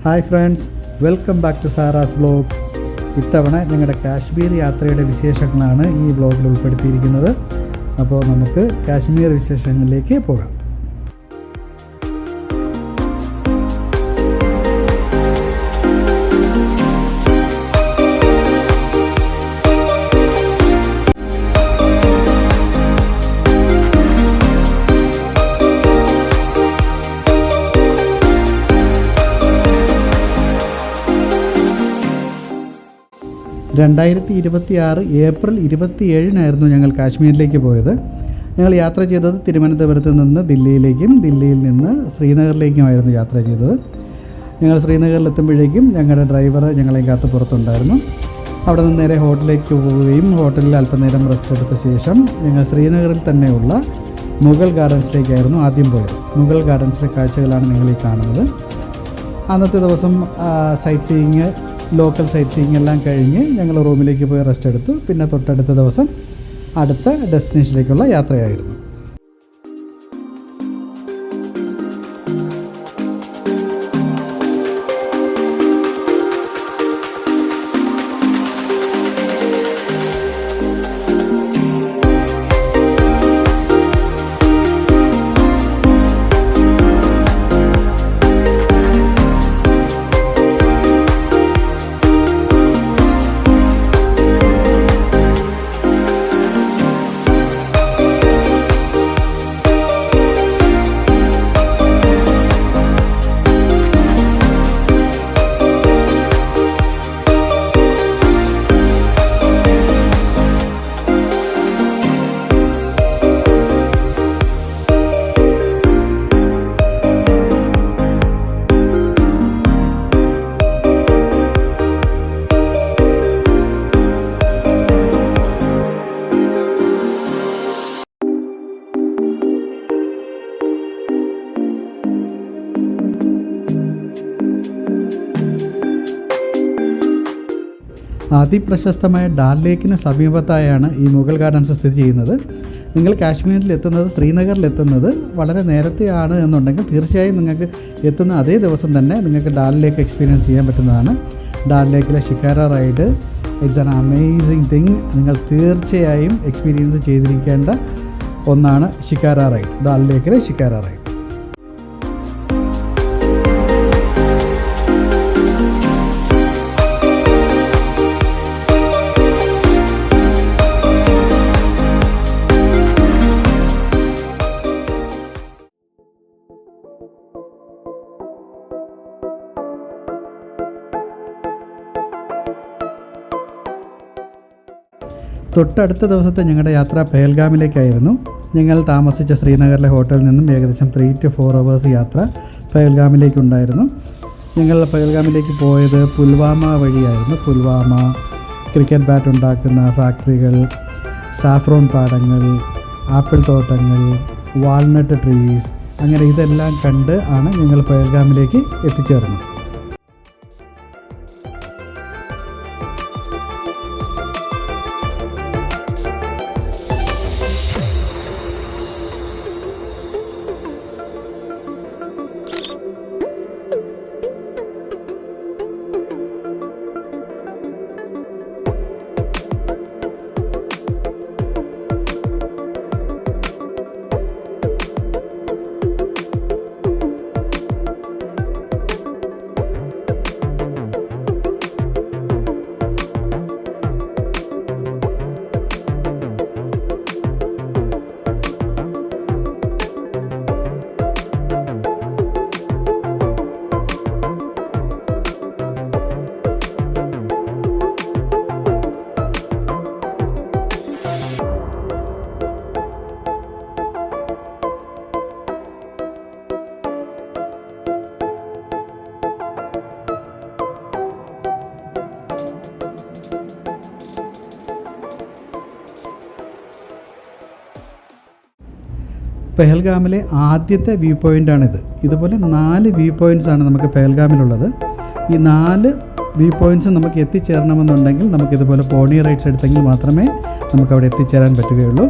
Hi friends, welcome back to Sara's vlog. ഇത്തവണ ഞങ്ങളുടെ കാശ്മീർ യാത്രയുടെ വിശേഷങ്ങളാണ് ഈ വ്ലോഗിൽ ഉൾപ്പെടുത്തിയിരിക്കുന്നത്. അപ്പോൾ നമുക്ക് കാശ്മീർ വിശേഷങ്ങളിലേക്ക് പോകാം. ഏപ്രിൽ 27 ഞങ്ങൾ കാശ്മീരിലേക്ക് പോയത്. ഞങ്ങൾ യാത്ര ചെയ്തത് തിരുവനന്തപുരത്ത് നിന്ന് ദില്ലിയിലേക്കും ദില്ലിയിൽ നിന്ന് ശ്രീനഗറിലേക്കുമായിരുന്നു യാത്ര ചെയ്തത്. ഞങ്ങൾ ശ്രീനഗറിലെത്തുമ്പോഴേക്കും ഞങ്ങളുടെ ഡ്രൈവർ ഞങ്ങളെ കാത്ത് പുറത്തുണ്ടായിരുന്നു. അവിടെ നിന്ന് നേരെ ഹോട്ടലിലേക്ക് പോവുകയും ഹോട്ടലിൽ അല്പനേരം റെസ്റ്റ് എടുത്ത ശേഷം ഞങ്ങൾ ശ്രീനഗറിൽ തന്നെയുള്ള മുഗൾ ഗാർഡൻസിലേക്കായിരുന്നു ആദ്യം പോയത്. മുഗൾ ഗാർഡൻസിലെ കാഴ്ചകളാണ് നിങ്ങളീ കാണുന്നത്. അന്നത്തെ ദിവസം ലോക്കൽ സൈറ്റ് സീയിങ് എല്ലാം കഴിഞ്ഞ് ഞങ്ങൾ റൂമിലേക്ക് പോയി റെസ്റ്റ് എടുത്തു. പിന്നെ തൊട്ടടുത്ത ദിവസം അടുത്ത ഡെസ്റ്റിനേഷനിലേക്കുള്ള യാത്രയായിരുന്നു. അതിപ്രശസ്തമായ ഡാൽ ലേക്കിന് സമീപത്തായാണ് ഈ മുഗൾ ഗാർഡൻസ് സ്ഥിതി ചെയ്യുന്നത്. നിങ്ങൾ കാശ്മീരിലെത്തുന്നത് ശ്രീനഗറിലെത്തുന്നത് വളരെ നേരത്തെയാണ് എന്നുണ്ടെങ്കിൽ തീർച്ചയായും നിങ്ങൾക്ക് എത്തുന്ന അതേ ദിവസം തന്നെ നിങ്ങൾക്ക് ഡാൽ ലേക്ക് എക്സ്പീരിയൻസ് ചെയ്യാൻ പറ്റുന്നതാണ്. ഡാൽ ലേക്കിലെ shikara ride it's an amazing thing. നിങ്ങൾ തീർച്ചയായും എക്സ്പീരിയൻസ് ചെയ്തിരിക്കേണ്ട ഒന്നാണ് ഷിക്കാര റൈഡ്, ഡാൽ ലേക്കിലെ ഷിക്കാര റൈഡ്. തൊട്ടടുത്ത ദിവസത്തെ ഞങ്ങളുടെ യാത്ര പെഹൽഗാമിലേക്കായിരുന്നു. ഞങ്ങൾ താമസിച്ച ശ്രീനഗറിലെ ഹോട്ടലിൽ നിന്നും ഏകദേശം 3 to 4 hours യാത്ര പെഹൽഗാമിലേക്കുണ്ടായിരുന്നു. ഞങ്ങൾ പെഹൽഗാമിലേക്ക് പോയത് പുൽവാമ വഴിയായിരുന്നു. പുൽവാമ, ക്രിക്കറ്റ് ബാറ്റ് ഉണ്ടാക്കുന്ന ഫാക്ടറികൾ, സാഫ്രോൺ പാടങ്ങൾ, ആപ്പിൾ തോട്ടങ്ങൾ, വാൾനട്ട് ട്രീസ്, അങ്ങനെ ഇതെല്ലാം കണ്ട് ആണ് ഞങ്ങൾ പെഹൽഗാമിലേക്ക് എത്തിച്ചേർന്നത്. പെഹൽഗാമിലെ ആദ്യത്തെ വ്യൂ പോയിൻ്റാണിത്. ഇതുപോലെ 4 വ്യൂ പോയിൻറ്റ്സാണ് നമുക്ക് പെഹൽഗാമിലുള്ളത്. ഈ 4 വ്യൂ പോയിൻറ്റ്സ് നമുക്ക് എത്തിച്ചേരണമെന്നുണ്ടെങ്കിൽ നമുക്കിതുപോലെ പോണി റൈഡ്സ് എടുത്തെങ്കിൽ മാത്രമേ നമുക്കവിടെ എത്തിച്ചേരാൻ പറ്റുകയുള്ളൂ.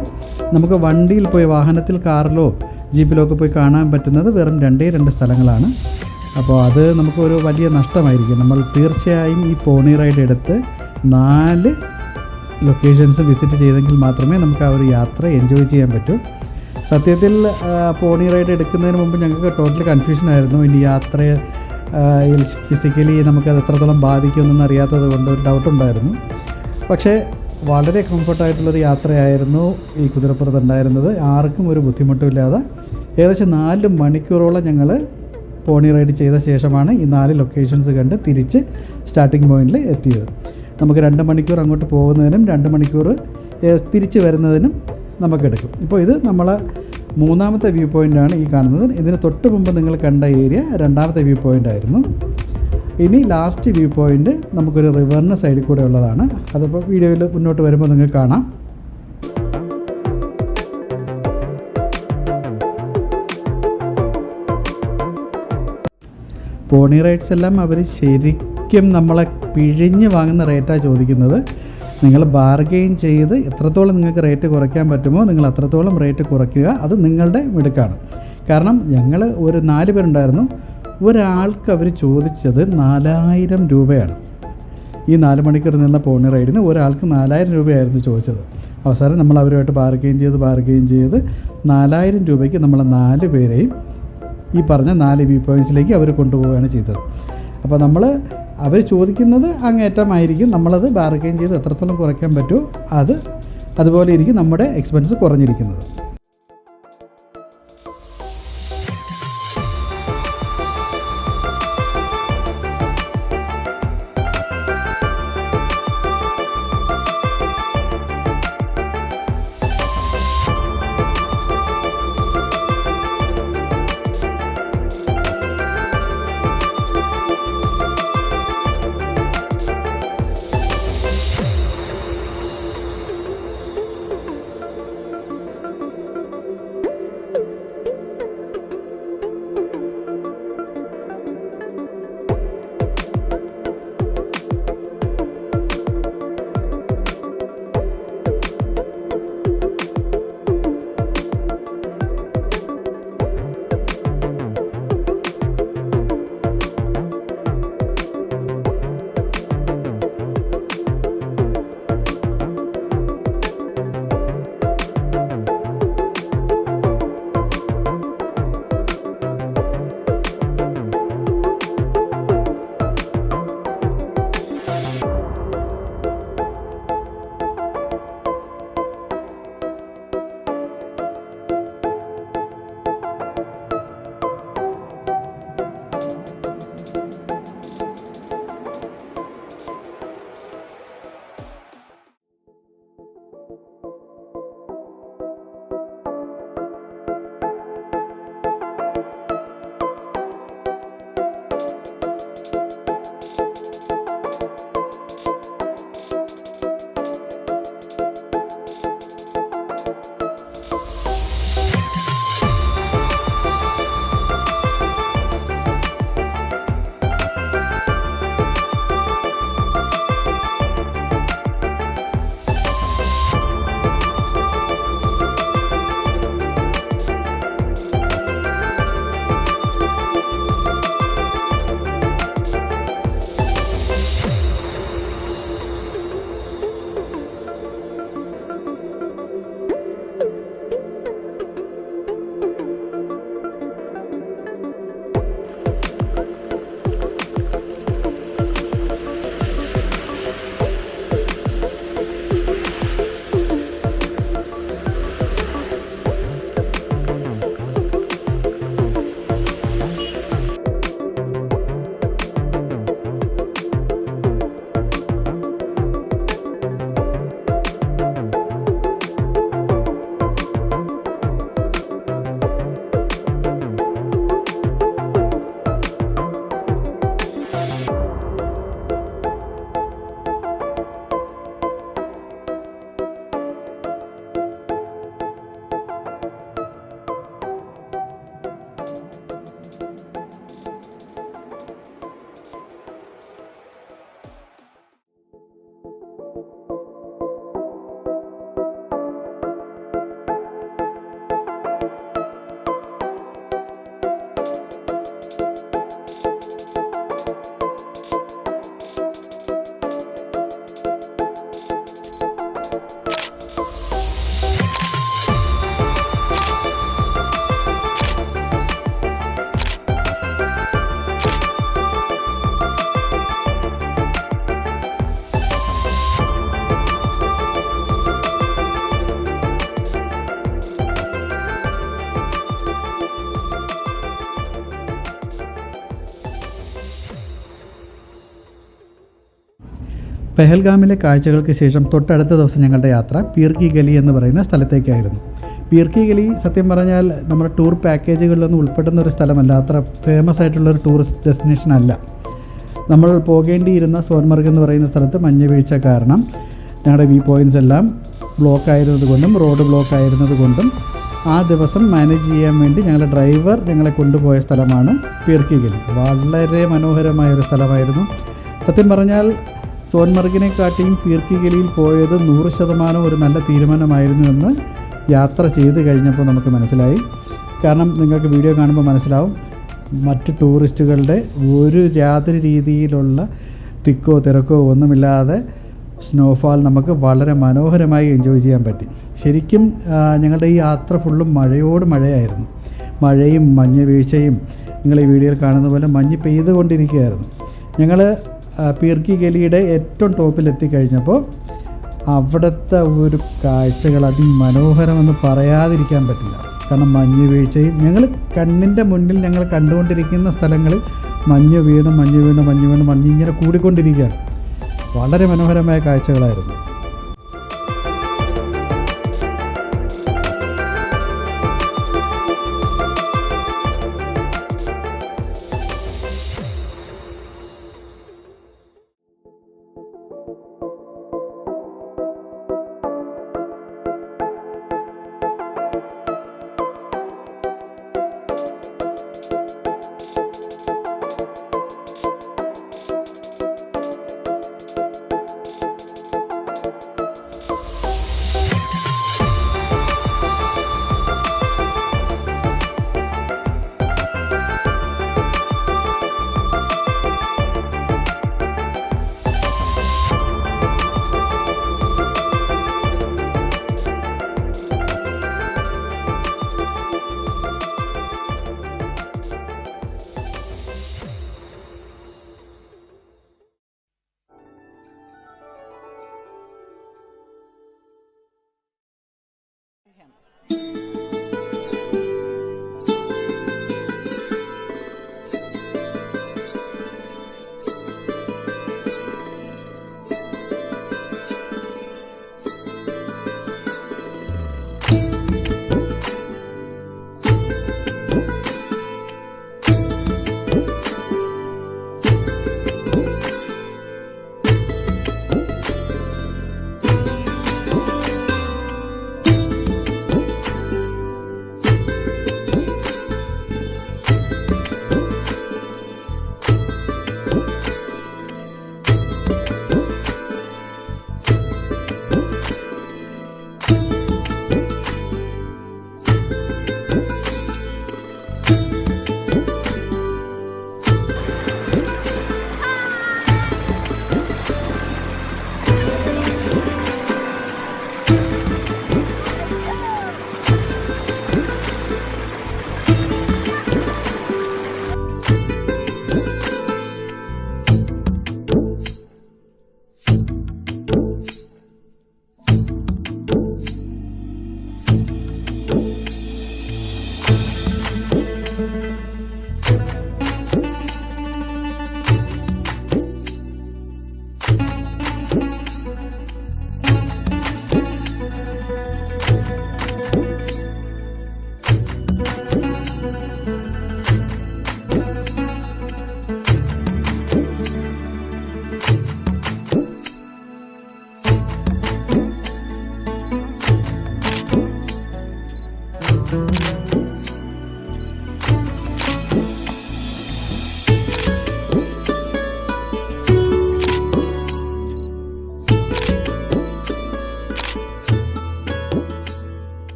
നമുക്ക് വണ്ടിയിൽ പോയി വാഹനത്തിൽ, കാറിലോ ജീപ്പിലോ ഒക്കെ പോയി കാണാൻ പറ്റുന്നത് വെറും 2 സ്ഥലങ്ങളാണ്. അപ്പോൾ അത് നമുക്കൊരു വലിയ നഷ്ടമായിരിക്കും. നമ്മൾ തീർച്ചയായും ഈ പോണി റൈഡ് എടുത്ത് 4 ലൊക്കേഷൻസ് വിസിറ്റ് ചെയ്തെങ്കിൽ മാത്രമേ നമുക്ക് ആ ഒരു യാത്ര എൻജോയ് ചെയ്യാൻ പറ്റൂ. സത്യത്തിൽ പോണി റൈഡ് എടുക്കുന്നതിന് മുമ്പ് ഞങ്ങൾക്ക് ടോട്ടൽ കൺഫ്യൂഷനായിരുന്നു. ഇനി യാത്ര ഫിസിക്കലി നമുക്കത് എത്രത്തോളം ബാധിക്കുമെന്നൊന്നും അറിയാത്തത് കൊണ്ട് ഒരു ഡൗട്ടുണ്ടായിരുന്നു. പക്ഷേ വളരെ കംഫർട്ടായിട്ടുള്ളൊരു യാത്രയായിരുന്നു ഈ കുതിരപ്പുറത്ത് ഉണ്ടായിരുന്നത്. ആർക്കും ഒരു ബുദ്ധിമുട്ടുമില്ലാതെ ഏകദേശം 4 മണിക്കൂറോളം ഞങ്ങൾ പോണി റൈഡ് ചെയ്ത ശേഷമാണ് ഈ 4 ലൊക്കേഷൻസ് കണ്ട് തിരിച്ച് സ്റ്റാർട്ടിംഗ് പോയിന്റിൽ എത്തിയത്. നമുക്ക് 2 മണിക്കൂർ അങ്ങോട്ട് പോകുന്നതിനും 2 മണിക്കൂർ തിരിച്ച് വരുന്നതിനും നമുക്കെടുക്കും. ഇപ്പോൾ ഇത് നമ്മളെ 3ാമത്തെ വ്യൂ പോയിൻ്റാണ് ഈ കാണുന്നത്. ഇതിന് തൊട്ട് മുമ്പ് നിങ്ങൾ കണ്ട ഏരിയ 2ാമത്തെ വ്യൂ പോയിൻ്റ് ആയിരുന്നു. ഇനി ലാസ്റ്റ് വ്യൂ പോയിൻ്റ് നമുക്കൊരു റിവറിന് സൈഡിൽ കൂടെ ഉള്ളതാണ്. അതിപ്പോൾ വീഡിയോയിൽ മുന്നോട്ട് വരുമ്പോൾ നിങ്ങൾക്ക് കാണാം. പോണി റൈഡ്സ് എല്ലാം അവർ ശരിക്കും നമ്മളെ പിഴിഞ്ഞ് വാങ്ങുന്ന റേറ്റാണ് ചോദിക്കുന്നത്. നിങ്ങൾ ബാർഗെയിൻ ചെയ്ത് എത്രത്തോളം നിങ്ങൾക്ക് റേറ്റ് കുറയ്ക്കാൻ പറ്റുമോ നിങ്ങൾ അത്രത്തോളം റേറ്റ് കുറയ്ക്കുക. അത് നിങ്ങളുടെ മിടുക്കാണ്. കാരണം ഞങ്ങൾ ഒരു 4 പേരുണ്ടായിരുന്നു. ഒരാൾക്ക് അവർ ചോദിച്ചത് 4000 രൂപയാണ്. ഈ 4 മണിക്കൂർ നിന്ന പോണി റൈഡിന് ഒരാൾക്ക് 4000 രൂപയായിരുന്നു ചോദിച്ചത്. അവസാനം നമ്മൾ അവരുമായിട്ട് ബാർഗെയിൻ ചെയ്ത് 4000 രൂപയ്ക്ക് നമ്മൾ 4 പേരെയും ഈ പറഞ്ഞ 4 വ്യൂ പോയിൻറ്റ്സിലേക്ക് അവർ കൊണ്ടുപോവുകയാണ് ചെയ്തത്. അപ്പോൾ അവർ ചോദിക്കുന്നത് അങ്ങേറ്റമായിരിക്കും. നമ്മളത് ബാർഗെയിൻ ചെയ്ത് എത്രത്തോളം കുറയ്ക്കാൻ പറ്റുമോ അതുപോലെ ഇരിക്കും നമ്മുടെ എക്സ്പെൻസ് കുറഞ്ഞിരിക്കുന്നത്. പെഹൽഗാമിലെ കാഴ്ചകൾക്ക് ശേഷം തൊട്ടടുത്ത ദിവസം ഞങ്ങളുടെ യാത്ര പീർ കി ഗലി എന്ന് പറയുന്ന സ്ഥലത്തേക്കായിരുന്നു. പീർ കി ഗലി സത്യം പറഞ്ഞാൽ നമ്മുടെ ടൂർ പാക്കേജുകളിലൊന്നും ഉൾപ്പെടുന്ന ഒരു സ്ഥലമല്ല, അത്ര ഫേമസ് ആയിട്ടുള്ളൊരു ടൂറിസ്റ്റ് ഡെസ്റ്റിനേഷൻ അല്ല. നമ്മൾ പോകേണ്ടിയിരുന്ന സോൻമർഗ് എന്ന് പറയുന്ന സ്ഥലത്ത് മഞ്ഞ് വീഴ്ച കാരണം ഞങ്ങളുടെ വ്യൂ പോയിൻറ്റ്സ് എല്ലാം ബ്ലോക്ക് ആയിരുന്നതുകൊണ്ടും റോഡ് ബ്ലോക്ക് ആയിരുന്നതുകൊണ്ടും ആ ദിവസം മാനേജ് ചെയ്യാൻ വേണ്ടി ഞങ്ങളുടെ ഡ്രൈവർ ഞങ്ങളെ കൊണ്ടുപോയ സ്ഥലമാണ് പീർ കി ഗലി. വളരെ മനോഹരമായൊരു സ്ഥലമായിരുന്നു. സത്യം പറഞ്ഞാൽ സോൻമർഗിനെക്കാട്ടിയും പീർ കി ഗലിയിൽ പോയത് 100% ഒരു നല്ല തീരുമാനമായിരുന്നു എന്ന് യാത്ര ചെയ്ത് കഴിഞ്ഞപ്പോൾ നമുക്ക് മനസ്സിലായി. കാരണം നിങ്ങൾക്ക് വീഡിയോ കാണുമ്പോൾ മനസ്സിലാവും, മറ്റ് ടൂറിസ്റ്റുകളുടെ യാതൊരു രീതിയിലുള്ള തിക്കോ തിരക്കോ ഒന്നുമില്ലാതെ സ്നോഫാൾ നമുക്ക് വളരെ മനോഹരമായി എൻജോയ് ചെയ്യാൻ പറ്റി. ശരിക്കും ഞങ്ങളുടെ ഈ യാത്ര ഫുള്ളും മഴയായിരുന്നു. മഴയും മഞ്ഞ് വീഴ്ചയും നിങ്ങൾ ഈ വീഡിയോയിൽ കാണുന്ന പോലെ മഞ്ഞ് പെയ്തുകൊണ്ടിരിക്കുകയായിരുന്നു. ഞങ്ങൾ പീർ കി ഗലിയുടെ ഏറ്റവും ടോപ്പിലെത്തിക്കഴിഞ്ഞപ്പോൾ അവിടുത്തെ ഒരു കാഴ്ചകൾ അതിമനോഹരമെന്ന് പറയാതിരിക്കാൻ പറ്റില്ല. കാരണം മഞ്ഞ് വീഴ്ചയും ഞങ്ങൾ കണ്ണിൻ്റെ മുന്നിൽ ഞങ്ങൾ കണ്ടുകൊണ്ടിരിക്കുന്ന സ്ഥലങ്ങളിൽ മഞ്ഞ് ഇങ്ങനെ കൂടിക്കൊണ്ടിരിക്കുകയാണ്. വളരെ മനോഹരമായ കാഴ്ചകളായിരുന്നു.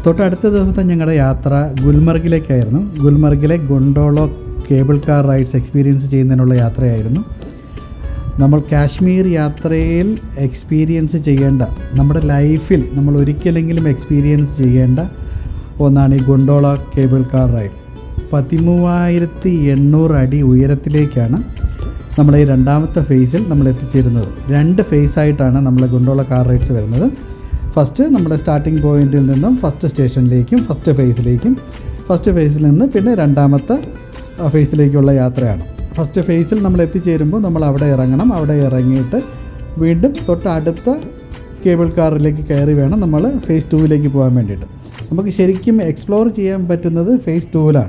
തൊട്ടടുത്ത ദിവസത്തെ ഞങ്ങളുടെ യാത്ര ഗുൽമർഗിലേക്കായിരുന്നു. ഗുൽമർഗിലെ ഗൊണ്ടോളോ കേബിൾ കാർ റൈഡ്സ് എക്സ്പീരിയൻസ് ചെയ്യുന്നതിനുള്ള യാത്രയായിരുന്നു. നമ്മൾ കാശ്മീർ യാത്രയിൽ എക്സ്പീരിയൻസ് ചെയ്യേണ്ട, നമ്മുടെ ലൈഫിൽ നമ്മൾ ഒരിക്കലെങ്കിലും എക്സ്പീരിയൻസ് ചെയ്യേണ്ട ഒന്നാണ് ഈ ഗൊണ്ടോള കേബിൾ കാർ റൈഡ്. 13,800 അടി ഉയരത്തിലേക്കാണ് നമ്മുടെ ഈ രണ്ടാമത്തെ ഫേസിൽ നമ്മൾ എത്തിച്ചേരുന്നത്. 2 ഫേസായിട്ടാണ് നമ്മൾ ഗൊണ്ടോള കാർ റൈഡ്സ് വരുന്നത്. ഫസ്റ്റ് നമ്മുടെ സ്റ്റാർട്ടിംഗ് പോയിന്റിൽ നിന്നും ഫസ്റ്റ് സ്റ്റേഷനിലേക്കും ഫസ്റ്റ് ഫേസിലേക്കും, ഫസ്റ്റ് ഫേസിൽ നിന്ന് പിന്നെ രണ്ടാമത്തെ ഫേസിലേക്കുള്ള യാത്രയാണ്. ഫസ്റ്റ് ഫേസിൽ നമ്മൾ എത്തിച്ചേരുമ്പോൾ നമ്മൾ അവിടെ ഇറങ്ങണം. അവിടെ ഇറങ്ങിയിട്ട് വീണ്ടും തൊട്ടടുത്ത കേബിൾ കാറിലേക്ക് കയറി വേണം നമ്മൾ ഫേസ് 2 പോകാൻ വേണ്ടിയിട്ട്. നമുക്ക് ശരിക്കും എക്സ്പ്ലോർ ചെയ്യാൻ പറ്റുന്നത് ഫേസ് 2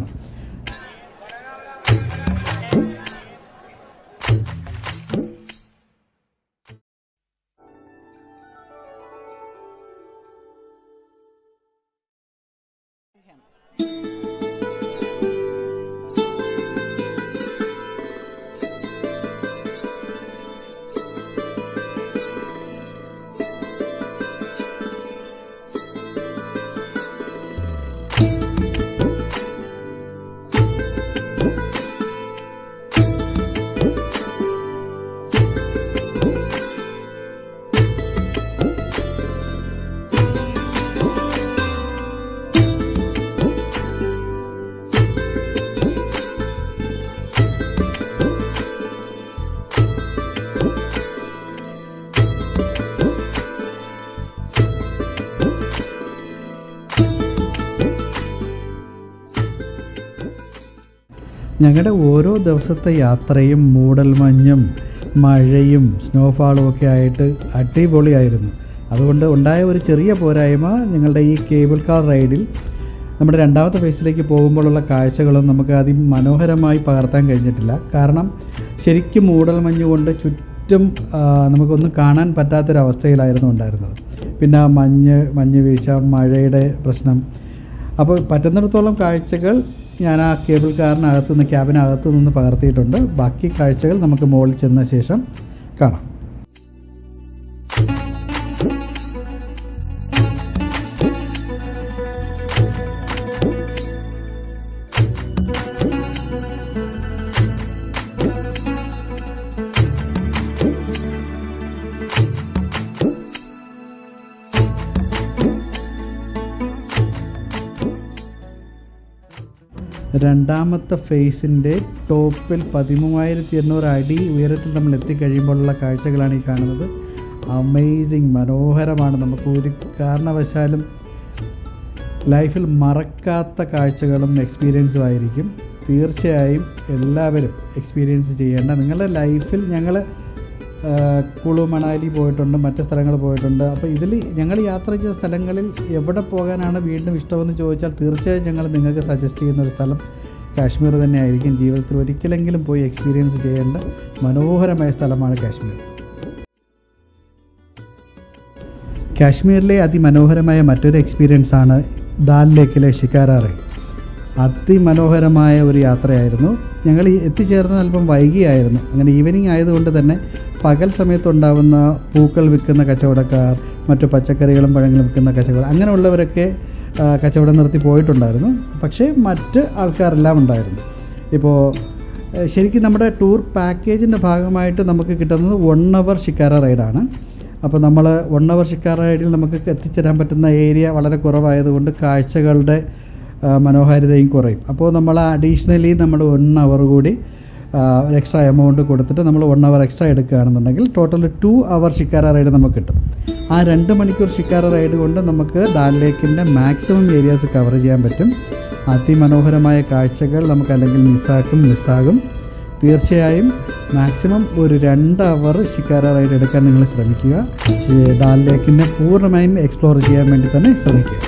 ഞങ്ങളുടെ ഓരോ ദിവസത്തെ യാത്രയും മൂടൽമഞ്ഞും മഴയും സ്നോഫാളും ഒക്കെ ആയിട്ട് അടിപൊളിയായിരുന്നു. അതുകൊണ്ട് ഉണ്ടായ ഒരു ചെറിയ പോരായ്മ, ഞങ്ങളുടെ ഈ കേബിൾ കാർ റൈഡിൽ നമ്മുടെ രണ്ടാമത്തെ ഫേസിലേക്ക് പോകുമ്പോഴുള്ള കാഴ്ചകളും നമുക്ക് അതിമനോഹരമായി പകർത്താൻ കഴിഞ്ഞിട്ടില്ല. കാരണം ശരിക്കും മൂടൽമഞ്ഞ് കൊണ്ട് ചുറ്റും നമുക്കൊന്നും കാണാൻ പറ്റാത്തൊരവസ്ഥയിലായിരുന്നു ഉണ്ടായിരുന്നത്. പിന്നെ മഞ്ഞ് വീഴ്ച, മഴയുടെ പ്രശ്നം. അപ്പോൾ പറ്റുന്നിടത്തോളം കാഴ്ചകൾ ഞാൻ ആ കേബിൾ കാറിനകത്ത് നിന്ന്, ക്യാബിനകത്ത് നിന്ന് പകർത്തിയിട്ടുണ്ട്. ബാക്കി കാഴ്ചകൾ നമുക്ക് മുകളിൽ ചെന്ന ശേഷം കാണാം. രണ്ടാമത്തെ ഫേസിൻ്റെ ടോപ്പിൽ 13,800 അടി ഉയരത്തിൽ നമ്മൾ എത്തിക്കഴിയുമ്പോഴുള്ള കാഴ്ചകളാണ് ഈ കാണുന്നത്. അമേസിങ്, മനോഹരമാണ്. നമുക്ക് ഒരു കാരണവശാലും ലൈഫിൽ മറക്കാത്ത കാഴ്ചകളും എക്സ്പീരിയൻസും ആയിരിക്കും. തീർച്ചയായും എല്ലാവരും എക്സ്പീരിയൻസ് ചെയ്യേണ്ട. നിങ്ങളുടെ ലൈഫിൽ ഞങ്ങൾ കുളു, മണാലി പോയിട്ടുണ്ട്, മറ്റ് സ്ഥലങ്ങൾ പോയിട്ടുണ്ട്. അപ്പോൾ ഇതിൽ ഞങ്ങൾ യാത്ര ചെയ്ത സ്ഥലങ്ങളിൽ എവിടെ പോകാനാണ് വീണ്ടും ഇഷ്ടമെന്ന് ചോദിച്ചാൽ തീർച്ചയായും ഞങ്ങൾ നിങ്ങൾക്ക് സജസ്റ്റ് ചെയ്യുന്ന ഒരു സ്ഥലം കാശ്മീർ തന്നെയായിരിക്കും. ജീവിതത്തിൽ ഒരിക്കലെങ്കിലും പോയി എക്സ്പീരിയൻസ് ചെയ്യേണ്ട മനോഹരമായ സ്ഥലമാണ് കാശ്മീർ. കാശ്മീരിലെ അതിമനോഹരമായ മറ്റൊരു എക്സ്പീരിയൻസാണ് ദാൽ ലേക്കിലെ ഷിക്കാര റൈഡ്. അതിമനോഹരമായ ഒരു യാത്രയായിരുന്നു. ഞങ്ങൾ എത്തിച്ചേർന്നത് അല്പം വൈകിയായിരുന്നു. അങ്ങനെ ഈവനിങ് ആയതുകൊണ്ട് തന്നെ പകൽ സമയത്തുണ്ടാകുന്ന പൂക്കൾ വിൽക്കുന്ന കച്ചവടക്കാർ, മറ്റു പച്ചക്കറികളും പഴങ്ങളും വിൽക്കുന്ന കച്ചവടം, അങ്ങനെയുള്ളവരൊക്കെ കച്ചവടം നിർത്തി പോയിട്ടുണ്ടായിരുന്നു. പക്ഷേ മറ്റ് ആൾക്കാരെല്ലാം ഉണ്ടായിരുന്നു. ഇപ്പോൾ ശരിക്കും നമ്മുടെ ടൂർ പാക്കേജിൻ്റെ ഭാഗമായിട്ട് നമുക്ക് കിട്ടുന്നത് 1 hour ഷിക്കാര റൈഡാണ്. അപ്പോൾ നമ്മൾ 1 hour ഷിക്കാര റൈഡിൽ നമുക്ക് എത്തിച്ചേരാൻ പറ്റുന്ന ഏരിയ വളരെ കുറവായതുകൊണ്ട് കാഴ്ചകളുടെ മനോഹാരിതയും കുറയും. അപ്പോൾ നമ്മൾ അഡീഷണലി നമ്മൾ 1 hour കൂടി ഒരു എക്സ്ട്രാ എമൗണ്ട് കൊടുത്തിട്ട് നമ്മൾ 1 hour എക്സ്ട്രാ എടുക്കുകയാണെന്നുണ്ടെങ്കിൽ ടോട്ടൽ 2 hour ഷിക്കാര റൈഡ് നമുക്ക് കിട്ടും. ആ 2 മണിക്കൂർ ഷിക്കാര റൈഡ് കൊണ്ട് നമുക്ക് ഡാൽ ലേക്കിൻ്റെ മാക്സിമം ഏരിയാസ് കവർ ചെയ്യാൻ പറ്റും. അതിമനോഹരമായ കാഴ്ചകൾ നമുക്ക് അല്ലെങ്കിൽ മിസ്സാകും. തീർച്ചയായും മാക്സിമം ഒരു 2 hour ഷിക്കാര റൈഡ് എടുക്കാൻ നിങ്ങൾ ശ്രമിക്കുക. ഡാൽ ലേക്കിനെ പൂർണ്ണമായും എക്സ്പ്ലോർ ചെയ്യാൻ വേണ്ടി തന്നെ ശ്രമിക്കുക.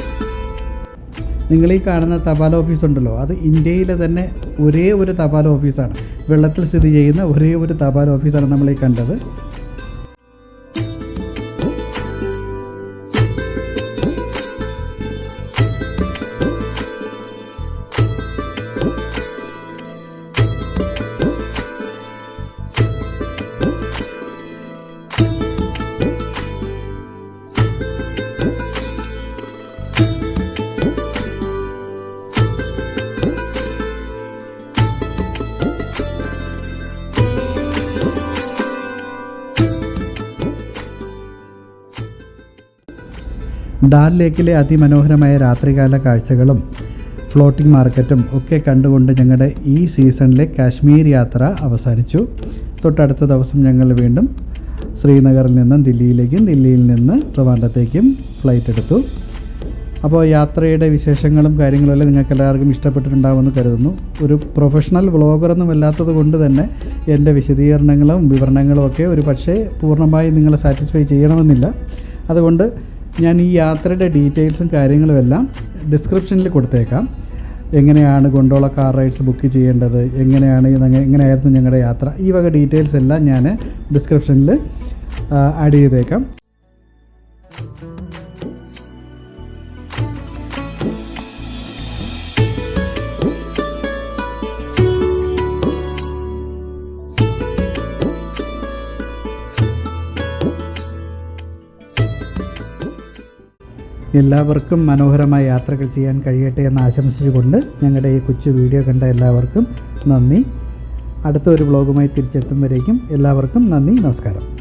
നിങ്ങൾ ഈ കാണുന്ന തപാൽ ഓഫീസ് ഉണ്ടല്ലോ, അത് ഇന്ത്യയിലെ തന്നെ ഒരേ ഒരു തപാൽ ഓഫീസാണ്. വെള്ളത്തിൽ സ്ഥിതി ചെയ്യുന്ന ഒരേ ഒരു തപാൽ ഓഫീസാണ് നമ്മൾ ഈ കണ്ടത്. ഡാൽ ലേക്കിലെ അതിമനോഹരമായ രാത്രികാല കാഴ്ചകളും ഫ്ലോട്ടിംഗ് മാർക്കറ്റും ഒക്കെ കണ്ടുകൊണ്ട് ഞങ്ങളുടെ ഈ സീസണിലെ കാശ്മീർ യാത്ര അവസാനിച്ചു. തൊട്ടടുത്ത ദിവസം ഞങ്ങൾ വീണ്ടും ശ്രീനഗറിൽ നിന്നും ദില്ലിയിലേക്കും ദില്ലിയിൽ നിന്ന് ട്രിവാൻഡ്രത്തേക്കും ഫ്ലൈറ്റ് എടുത്തു. അപ്പോൾ യാത്രയുടെ വിശേഷങ്ങളും കാര്യങ്ങളുമെല്ലാം നിങ്ങൾക്ക് എല്ലാവർക്കും ഇഷ്ടപ്പെട്ടിട്ടുണ്ടാവുമെന്ന് കരുതുന്നു. ഒരു പ്രൊഫഷണൽ വ്ളോഗറൊന്നും അല്ലാത്തത് കൊണ്ട് തന്നെ എൻ്റെ വിശദീകരണങ്ങളും വിവരണങ്ങളും ഒക്കെ ഒരു പക്ഷേ പൂർണ്ണമായി നിങ്ങളെ സാറ്റിസ്ഫൈ ചെയ്യണമെന്നില്ല. അതുകൊണ്ട് ഞാൻ ഈ യാത്രയുടെ ഡീറ്റെയിൽസും കാര്യങ്ങളും എല്ലാം ഡിസ്ക്രിപ്ഷനിൽ കൊടുത്തേക്കാം. എങ്ങനെയാണ് ഗൊണ്ടോള കാർ റൈഡ്സ് ബുക്ക് ചെയ്യേണ്ടത്, എങ്ങനെയായിരുന്നു ഞങ്ങളുടെ യാത്ര, ഈ വക ഡീറ്റെയിൽസ് എല്ലാം ഞാൻ ഡിസ്ക്രിപ്ഷനിൽ ആഡ് ചെയ്തേക്കാം. എല്ലാവർക്കും മനോഹരമായ യാത്രകൾ ചെയ്യാൻ കഴിയട്ടെ എന്ന് ആശംസിച്ചുകൊണ്ട് ഞങ്ങളുടെ ഈ കൊച്ചു വീഡിയോ കണ്ട എല്ലാവർക്കും നന്ദി. അടുത്ത ഒരു വ്ളോഗുമായി തിരിച്ചെത്തും വരേക്കും എല്ലാവർക്കും നന്ദി, നമസ്കാരം.